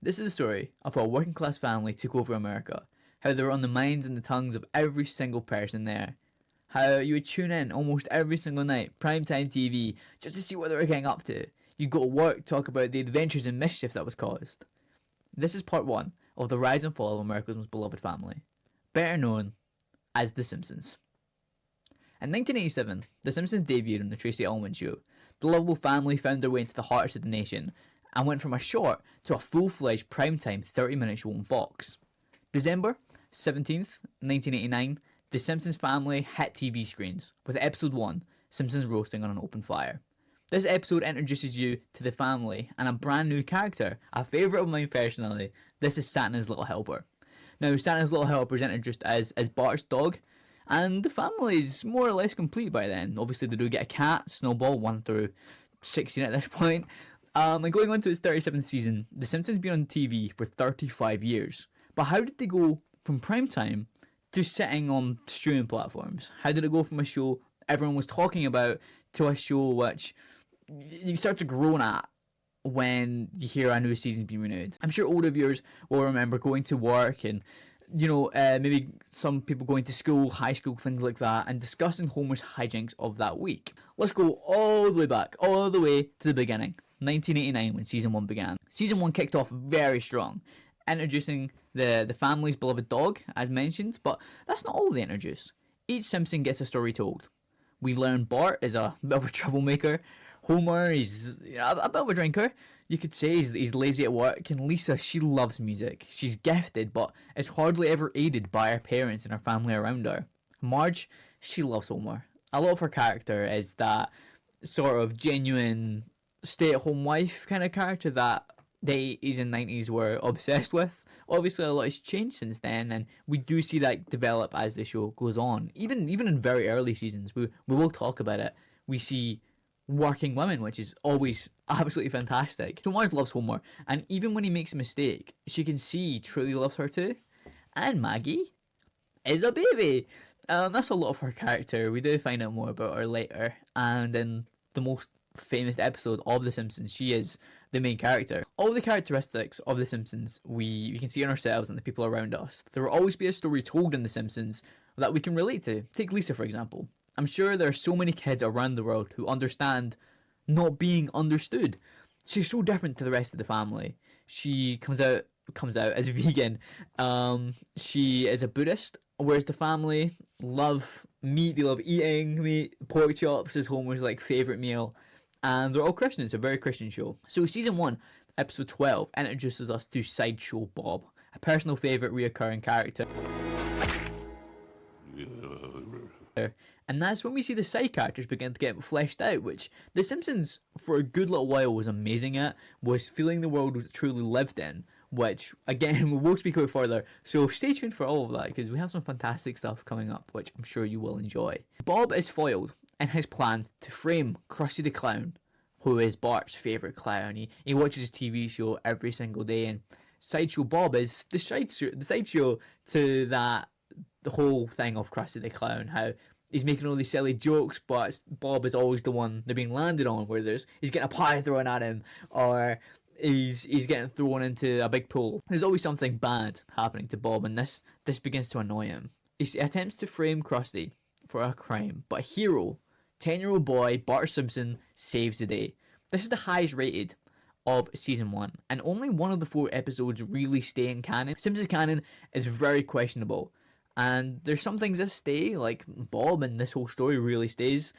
This is the story of how a working class family took over America, how they were on the minds and the tongues of every single person there, how you would tune in almost every single night, primetime TV, just to see what they were getting up to. You'd go to work, talk about the adventures and mischief that was caused. This is part one of the rise and fall of America's most beloved family, better known as The Simpsons. In 1987, The Simpsons debuted on the Tracy Ullman Show. The lovable family found their way into the hearts of the nation and went from a short to a full-fledged primetime 30-minute show on Fox. December 17th, 1989, The Simpsons family hit TV screens with episode 1, Simpsons Roasting on an Open Fire. This episode introduces you to the family and a brand new character, a favourite of mine personally. This is Santa's Little Helper. Now, Santa's Little Helper is introduced as Bart's dog, and the family is more or less complete by then. Obviously, they do get a cat, Snowball, 1 through 16 at this point. And going on to its 37th season, The Simpsons been on TV for 35 years. But how did they go from primetime to sitting on streaming platforms? How did it go from a show everyone was talking about to a show which you start to groan at when you hear a new season's being renewed? I'm sure older viewers will remember going to work and maybe some people going to school, high school, things like that, and discussing Homer's hijinks of that week. Let's go all the way back, all the way to the beginning, 1989, when season 1 began. Season 1 kicked off very strong, introducing the family's beloved dog, as mentioned, but that's not all they introduce. Each Simpson gets a story told. We learn Bart is a bit of a troublemaker. Homer is a bit of a drinker. You could say he's lazy at work. And Lisa, she loves music. She's gifted, but is hardly ever aided by her parents and her family around her. Marge, she loves Homer. A lot of her character is that sort of genuine stay-at-home wife kind of character that the 80s and 90s were obsessed with. Obviously, a lot has changed since then, and we do see that develop as the show goes on. Even in very early seasons, we will talk about it. We see working women, which is always absolutely fantastic. So Marge loves Homer, and even when he makes a mistake, she can see he truly loves her too. And Maggie is a baby. That's a lot of her character. We do find out more about her later, and in the most famous episode of The Simpsons, she is the main character. All the characteristics of The Simpsons we can see in ourselves and the people around us. There will always be a story told in The Simpsons that we can relate to. Take Lisa, for example. I'm sure there are so many kids around the world who understand not being understood. She's so different to the rest of the family. She comes out as a vegan. She is a Buddhist, whereas the family love meat. They love eating meat. Pork chops is Homer's favourite meal. And they're all Christian. It's a very Christian show. So season 1, episode 12, introduces us to Sideshow Bob, a personal favourite reoccurring character. And that's when we see the side characters begin to get fleshed out, which The Simpsons, for a good little while, was amazing at, was feeling the world was truly lived in, which, again, we will speak about further, so stay tuned for all of that, because we have some fantastic stuff coming up, which I'm sure you will enjoy. Bob is foiled in his plans to frame Krusty the Clown, who is Bart's favourite clown. He watches his TV show every single day, and Sideshow Bob is the sideshow to the whole thing of Krusty the Clown, how he's making all these silly jokes, but Bob is always the one they're being landed on, where he's getting a pie thrown at him, or he's getting thrown into a big pool. There's always something bad happening to Bob, and this begins to annoy him. He attempts to frame Krusty for a crime, but a hero, 10-year-old boy Bart Simpson, saves the day. This is the highest rated of season 1, and only one of the 4 episodes really stay in canon. Simpsons canon is very questionable, and there's some things that stay, like Bob, and this whole story really stays,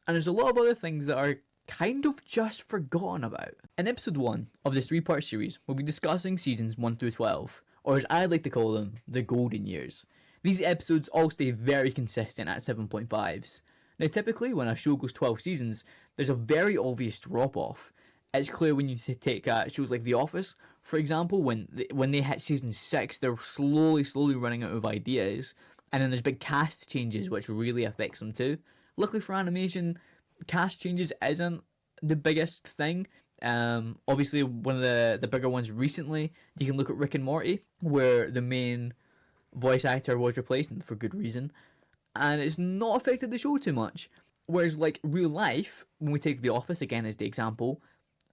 and there's a lot of other things that are kind of just forgotten about. In episode 1 of this 3-part series, we'll be discussing seasons 1 through 12, or as I like to call them, the golden years. These episodes all stay very consistent at 7.5s. Now, typically, when a show goes 12 seasons, there's a very obvious drop-off. It's clear when you take shows like The Office, for example, when they hit season 6, they're slowly running out of ideas, and then there's big cast changes, which really affects them too. Luckily for animation, cast changes isn't the biggest thing. Obviously, one of the bigger ones recently, you can look at Rick and Morty, where the main voice actor was replaced, and for good reason, and it's not affected the show too much. Whereas, real life, when we take The Office again as the example,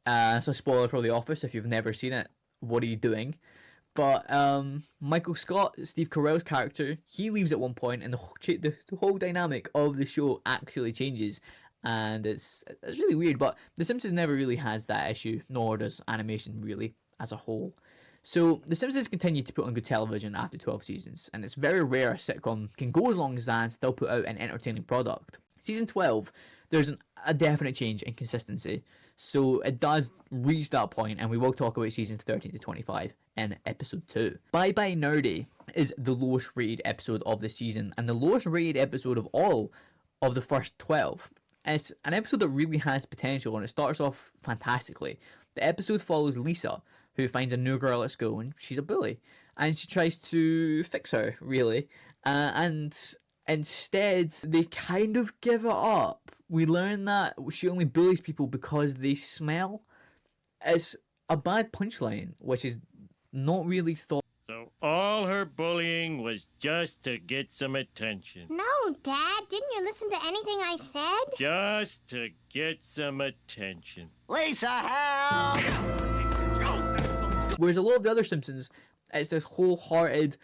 so spoiler for The Office if you've never seen it, what are you doing? But Michael Scott, Steve Carell's character, he leaves at one point, and the whole dynamic of the show actually changes, and it's really weird. But The Simpsons never really has that issue, nor does animation really as a whole. So The Simpsons continue to put on good television after 12 seasons, and it's very rare a sitcom can go as long as that and still put out an entertaining product. Season 12, there's a definite change in consistency. So it does reach that point, and we will talk about seasons 13 to 25 in episode 2. Bye Bye Nerdy is the lowest rated episode of the season, and the lowest rated episode of all of the first 12. And it's an episode that really has potential, and it starts off fantastically. The episode follows Lisa, who finds a new girl at school, and she's a bully, and she tries to fix her, really, and instead they kind of give it up. We learn that she only bullies people because they smell. It's a bad punchline, which is not really thought. So all her bullying was just to get some attention. No, Dad. Didn't you listen to anything I said? Just to get some attention. Lisa, help! Whereas a lot of the other Simpsons, it's this wholehearted,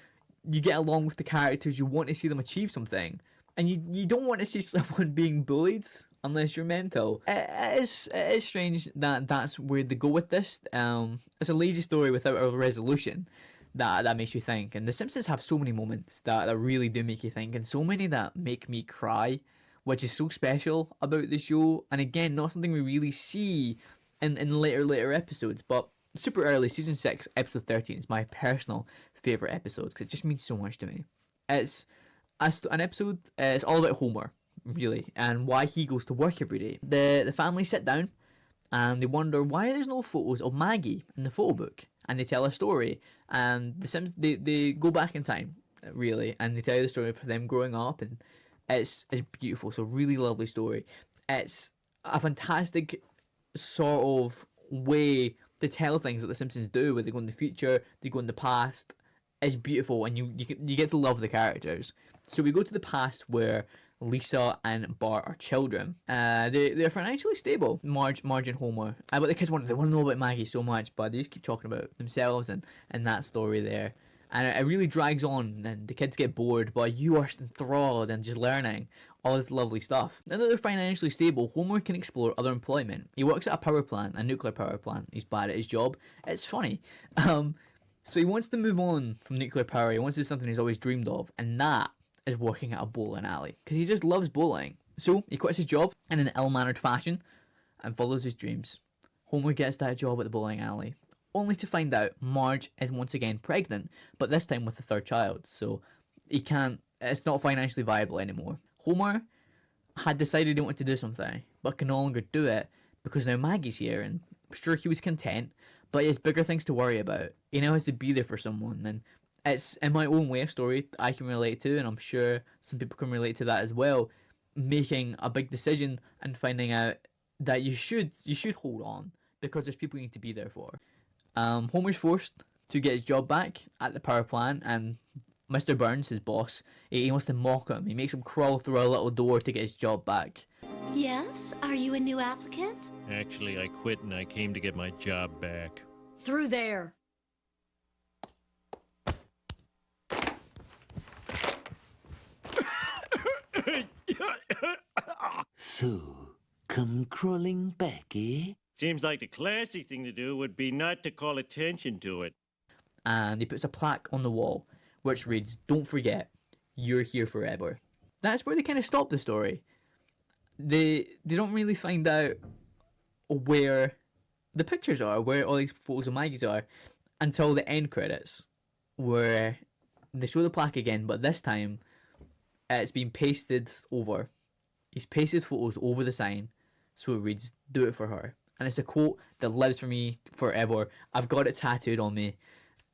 you get along with the characters, you want to see them achieve something. And you don't want to see someone being bullied unless you're mental. It is strange that that's where they go with this. It's a lazy story without a resolution that makes you think. And The Simpsons have so many moments that really do make you think, and so many that make me cry, which is so special about the show. And again, not something we really see in later episodes. But super early, season 6, episode 13 is my personal favourite episode because it just means so much to me. It's an episode, it's all about Homer, really, and why he goes to work every day. The family sit down and they wonder why there's no photos of Maggie in the photo book, and they tell a story, and the Sims they go back in time, really, and they tell you the story of them growing up, and it's beautiful. So really lovely story. It's a fantastic sort of way to tell things that the Simpsons do, where they go in the future, they go in the past. It's beautiful, and you get to love the characters. So we go to the past where Lisa and Bart are children. They're financially stable. Marge and Homer. But the kids want to know about Maggie so much, but they just keep talking about themselves and that story there. And it really drags on, and the kids get bored, but you are enthralled and just learning all this lovely stuff. Now that they're financially stable, Homer can explore other employment. He works at a power plant, a nuclear power plant. He's bad at his job. It's funny. So he wants to move on from nuclear power. He wants to do something he's always dreamed of, and that is working at a bowling alley, because he just loves bowling. So he quits his job in an ill-mannered fashion and follows his dreams. Homer gets that job at the bowling alley, only to find out Marge is once again pregnant, but this time with a third child. So it's not financially viable anymore. Homer had decided he wanted to do something, but can no longer do it because now Maggie's here, and sure, he was content, but he has bigger things to worry about. He now has to be there for someone, and it's, in my own way, a story I can relate to, and I'm sure some people can relate to that as well. Making a big decision and finding out that you should hold on because there's people you need to be there for. Homer's forced to get his job back at the power plant, and Mr. Burns, his boss, he wants to mock him. He makes him crawl through a little door to get his job back. Yes? Are you a new applicant? Actually, I quit and I came to get my job back. Through there. So, come crawling back, eh? Seems like the classy thing to do would be not to call attention to it. And he puts a plaque on the wall which reads, "Don't forget, you're here forever." That's where they kind of stop the story. They don't really find out where the pictures are, where all these photos of Maggie's are, until the end credits, where they show the plaque again, but this time it's been pasted over. He's pasted photos over the sign, so it reads, "Do it for her." And it's a quote that lives for me forever. I've got it tattooed on me.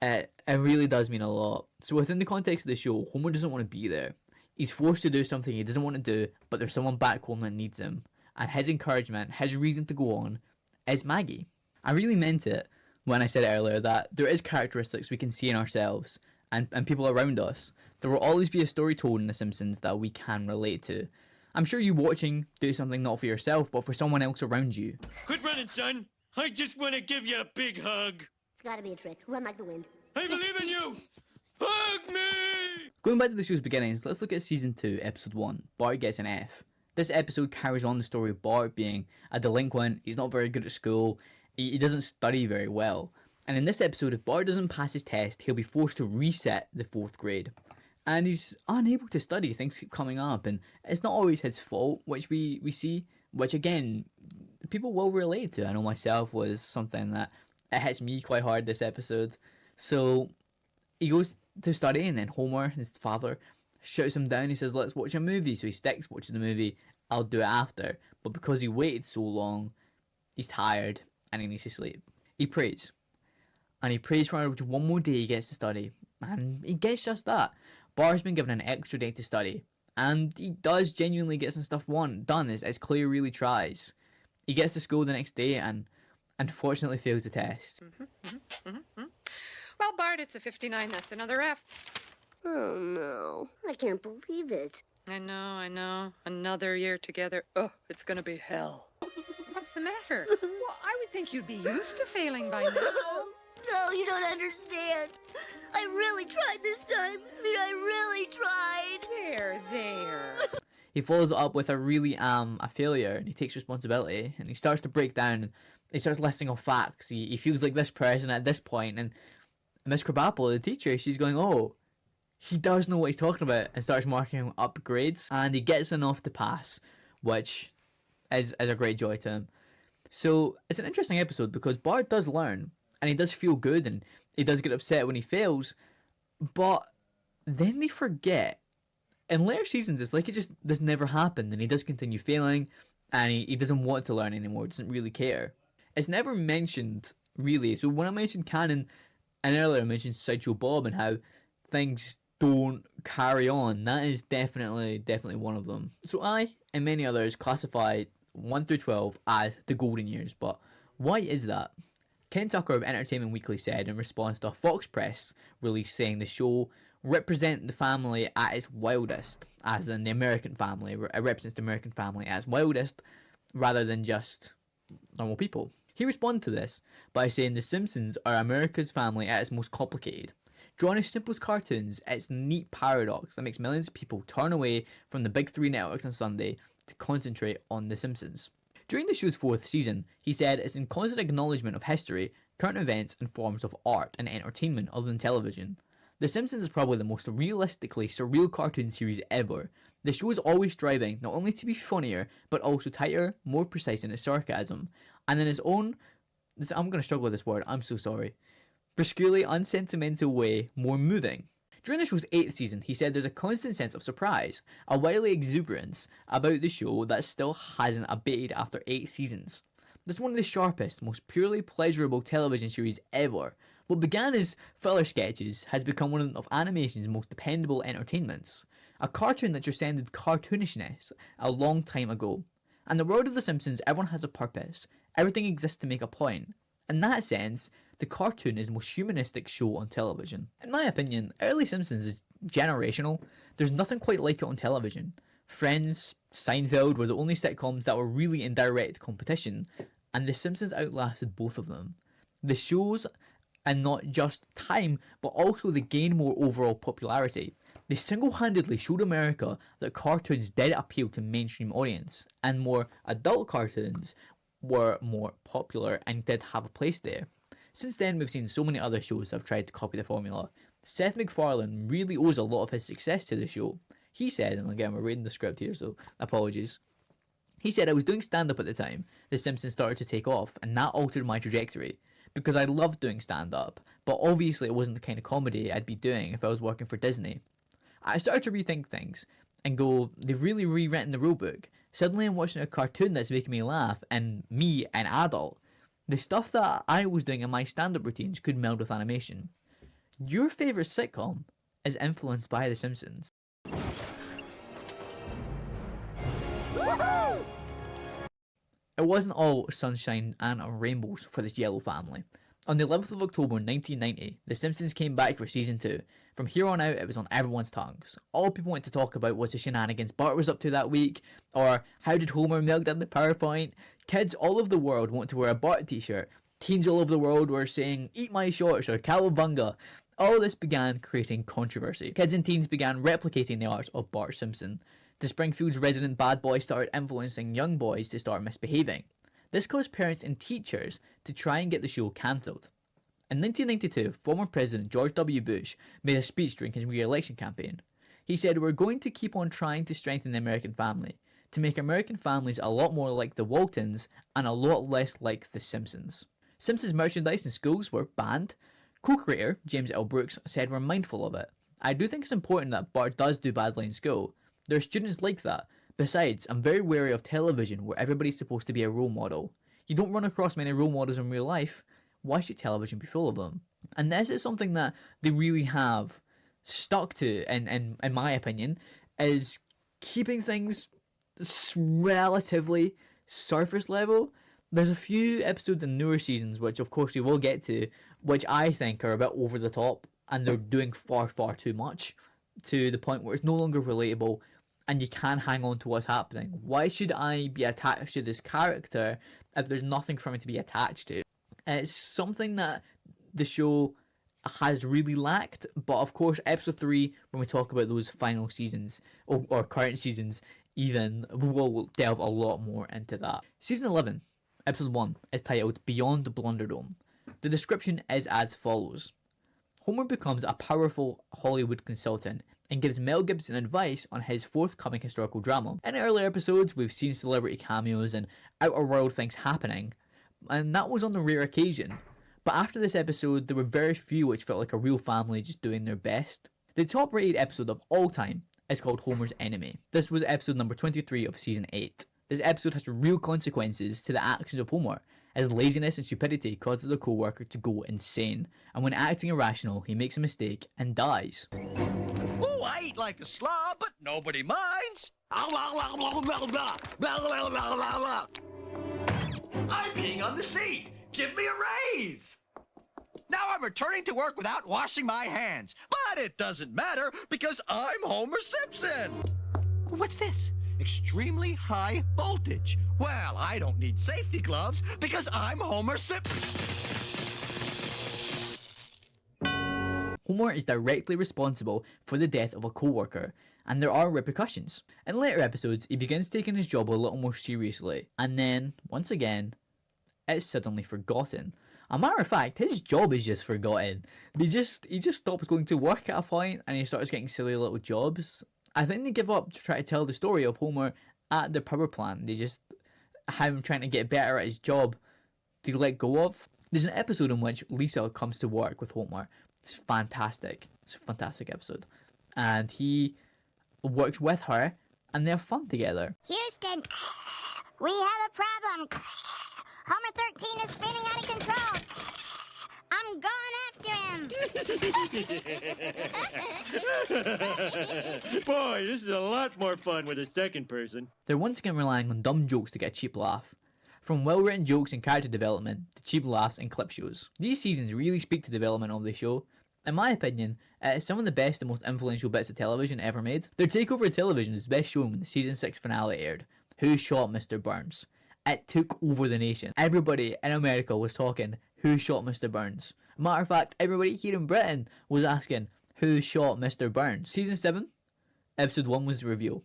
It really does mean a lot. So within the context of the show, Homer doesn't want to be there. He's forced to do something he doesn't want to do, but there's someone back home that needs him. And his encouragement, his reason to go on, is Maggie. I really meant it when I said earlier that there is characteristics we can see in ourselves and people around us. There will always be a story told in The Simpsons that we can relate to. I'm sure you watching do something not for yourself, but for someone else around you. Quit running, son. I just want to give you a big hug. It's gotta be a trick. Run like the wind. I believe in you! Hug me! Going back to the show's beginnings, let's look at Season 2, Episode 1, Bart Gets an F. This episode carries on the story of Bart being a delinquent, he's not very good at school, he doesn't study very well. And in this episode, if Bart doesn't pass his test, he'll be forced to reset the 4th grade. And he's unable to study, things keep coming up, and it's not always his fault, which we see, which again, people will relate to. I know myself was something that it hits me quite hard this episode. So he goes to study, and then Homer, his father, shouts him down. He says, let's watch a movie. So he sticks, watches the movie. I'll do it after. But because he waited so long, he's tired and he needs to sleep. He prays. And he prays for one more day he gets to study. And he gets just that. Bart's been given an extra day to study. And he does genuinely get some stuff done, as Claire really tries. He gets to school the next day and unfortunately fails the test. Well, Bart, it's a 59. That's another F. Oh, no. I can't believe it. I know. Another year together. Oh, it's gonna be hell. What's the matter? Well, I would think you'd be used to failing by now. No, you don't understand. I really tried this time. I really tried. There. He follows it up with a failure, and he takes responsibility, and he starts to break down, and he starts listing off facts. He feels like this person at this point, and Miss Krabappel, the teacher, she's going, oh, he does know what he's talking about, and starts marking him up grades, and he gets enough to pass, which is a great joy to him. So it's an interesting episode because Bart does learn, and he does feel good, and he does get upset when he fails, but then they forget. In later seasons, it's like this never happened, and he does continue failing, and he doesn't want to learn anymore, doesn't really care. It's never mentioned, really. So when I mentioned canon, and earlier I mentioned Sideshow Bob and how things don't carry on, that is definitely one of them. So I, and many others, classify 1 through 12 as the golden years, but why is that? Ken Tucker of Entertainment Weekly said in response to a Fox Press release saying the show represent the family at its wildest, as in the American family. It represents the American family at its wildest, rather than just normal people. He responded to this by saying The Simpsons are America's family at its most complicated. Drawn as simple as cartoons, it's a neat paradox that makes millions of people turn away from the big three networks on Sunday to concentrate on The Simpsons. During the show's 4th season, he said it's in constant acknowledgement of history, current events, and forms of art and entertainment other than television. The Simpsons is probably the most realistically surreal cartoon series ever. The show is always striving not only to be funnier, but also tighter, more precise in its sarcasm, and in its own, I'm going to struggle with this word, I'm so sorry, obscurely unsentimental way, more moving. During the show's 8th season, he said there's a constant sense of surprise, a wily exuberance about the show that still hasn't abated after 8 seasons. This is one of the sharpest, most purely pleasurable television series ever. What began as filler sketches has become one of animation's most dependable entertainments. A cartoon that transcended cartoonishness a long time ago. In the world of The Simpsons, everyone has a purpose. Everything exists to make a point. In that sense, the cartoon is the most humanistic show on television. In my opinion, early Simpsons is generational. There's nothing quite like it on television. Friends, Seinfeld were the only sitcoms that were really in direct competition, and The Simpsons outlasted both of them. The shows, and not just time, but also they gained more overall popularity. They single-handedly showed America that cartoons did appeal to mainstream audience, and more adult cartoons were more popular and did have a place there. Since then, we've seen so many other shows that have tried to copy the formula. Seth MacFarlane really owes a lot of his success to the show. He said, and again, we're reading the script here, so apologies. He said, I was doing stand-up at the time The Simpsons started to take off, and that altered my trajectory. Because I loved doing stand-up, but obviously it wasn't the kind of comedy I'd be doing if I was working for Disney. I started to rethink things, and go, they've really rewritten the rulebook. Suddenly I'm watching a cartoon that's making me laugh, and me, an adult. The stuff that I was doing in my stand-up routines could meld with animation. Your favourite sitcom is influenced by The Simpsons. Woohoo! It wasn't all sunshine and rainbows for the Yellow family. On the 11th of October 1990, The Simpsons came back for season 2. From here on out, it was on everyone's tongues. All people wanted to talk about was the shenanigans Bart was up to that week, or how did Homer melt down the PowerPoint. Kids all over the world want to wear a Bart t-shirt, Teens all over the world were saying, "Eat my shorts" or "Cowabunga." All this began creating controversy. Kids and teens began replicating the arts of Bart Simpson. The Springfield's resident bad boy started influencing young boys to start misbehaving. This caused parents and teachers to try and get the show cancelled. In 1992, former President George W. Bush made a speech during his re-election campaign. He said, "We're going to keep on trying to strengthen the American family, to make American families a lot more like the Waltons and a lot less like the Simpsons." Simpsons merchandise in schools were banned. Co-creator James L. Brooks said, "We're mindful of it. I do think it's important that Bart does do badly in school. There are students like that. Besides, I'm very wary of television where everybody's supposed to be a role model. You don't run across many role models in real life. Why should television be full of them?" And this is something that they really have stuck to, in my opinion, is keeping things relatively surface level. There's a few episodes in newer seasons, which of course we will get to, which I think are a bit over the top, and they're doing far, far too much, to the point where it's no longer relatable, and you can't hang on to what's happening. Why should I be attached to this character if there's nothing for me to be attached to? It's something that the show has really lacked, but of course episode 3, when we talk about those final seasons, or current seasons even, we will delve a lot more into that. Season 11, episode 1, is titled Beyond the Blunderdome. The description is as follows. Homer becomes a powerful Hollywood consultant and gives Mel Gibson advice on his forthcoming historical drama. In earlier episodes, we've seen celebrity cameos and outer world things happening, and that was on the rare occasion. But after this episode, there were very few which felt like a real family just doing their best. The top rated episode of all time is called Homer's Enemy. This was episode number 23 of season 8. This episode has real consequences to the actions of Homer, as laziness and stupidity causes a co-worker to go insane, and when acting irrational, he makes a mistake and dies. Oh, I eat like a slob, but nobody minds. I'm peeing on the seat. Give me a raise. Now I'm returning to work without washing my hands. But it doesn't matter because I'm Homer Simpson. What's this? Extremely high voltage. Well, I don't need safety gloves because I'm Homer Simpson. Homer is directly responsible for the death of a co-worker, and there are repercussions. In later episodes, he begins taking his job a little more seriously, and then, once again, it's suddenly forgotten. A matter of fact, his job is just forgotten. He just stops going to work at a point, and he starts getting silly little jobs. I think they give up to try to tell the story of Homer at the power plant. They just have him trying to get better at his job to let go of. There's an episode in which Lisa comes to work with Homer. It's fantastic. It's a fantastic episode. And he works with her, and they have fun together. Houston, we have a problem. Homer 13 is spinning out of control. I'm going after him. Boy, this is a lot more fun with a second person. They're once again relying on dumb jokes to get a cheap laugh. From well-written jokes and character development to cheap laughs and clip shows. These seasons really speak to the development of the show. In my opinion, it is some of the best and most influential bits of television ever made. Their takeover of television is best shown when the season 6 finale aired. Who Shot Mr. Burns? It took over the nation. Everybody in America was talking, who shot Mr. Burns? Matter of fact, everybody here in Britain was asking, who shot Mr. Burns? Season 7, episode 1 was the reveal.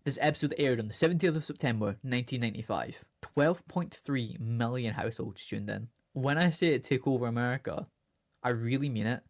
This episode aired on the 17th of September 1995. 12.3 million households tuned in. When I say it took over America, I really mean it.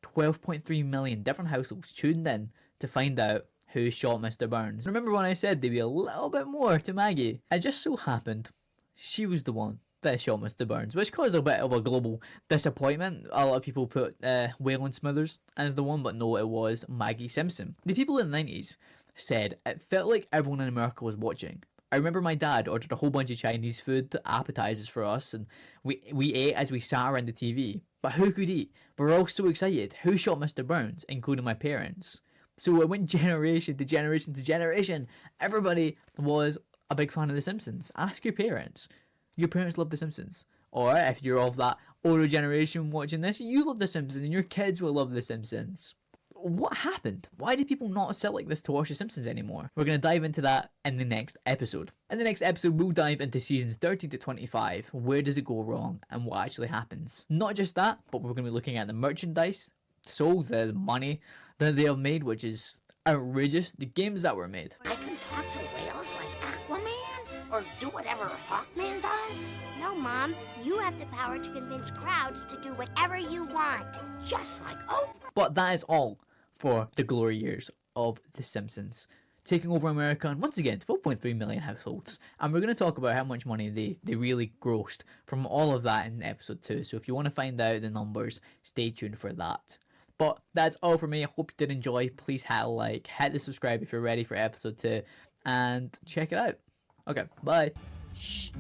12.3 million different households tuned in to find out who shot Mr. Burns. Remember when I said there'd be a little bit more to Maggie? It just so happened she was the one that shot Mr. Burns, which caused a bit of a global disappointment. A lot of people put Waylon Smithers as the one, but no, it was Maggie Simpson. The people in the 90s said it felt like everyone in America was watching. I remember my dad ordered a whole bunch of Chinese food, appetizers for us, and we ate as we sat around the TV. But who could eat? We were all so excited. Who shot Mr. Burns, including my parents? So it went generation to generation to generation. Everybody was a big fan of The Simpsons. Ask your parents. Your parents love The Simpsons. Or if you're of that older generation watching this, you love The Simpsons and your kids will love The Simpsons. what happened? Why do people not sit like this to watch The Simpsons anymore? We're going to dive into that in the next episode. In the next episode, we'll dive into seasons 13 to 25. Where does it go wrong and what actually happens? Not just that, but we're going to be looking at the merchandise, the money that they have made, which is outrageous. The games that were made. I can talk to whales like Aquaman? Or do whatever Hawkman does? No, Mom. You have the power to convince crowds to do whatever you want. Just like Oprah. But that is all for the glory years of The Simpsons. Taking over America, and once again, 12.3 million households. And we're going to talk about how much money they really grossed from all of that in episode 2. So if you want to find out the numbers, stay tuned for that. But that's all for me. I hope you did enjoy. Please hit a like, hit the subscribe if you're ready for episode 2, and check it out. Okay, bye. Shh.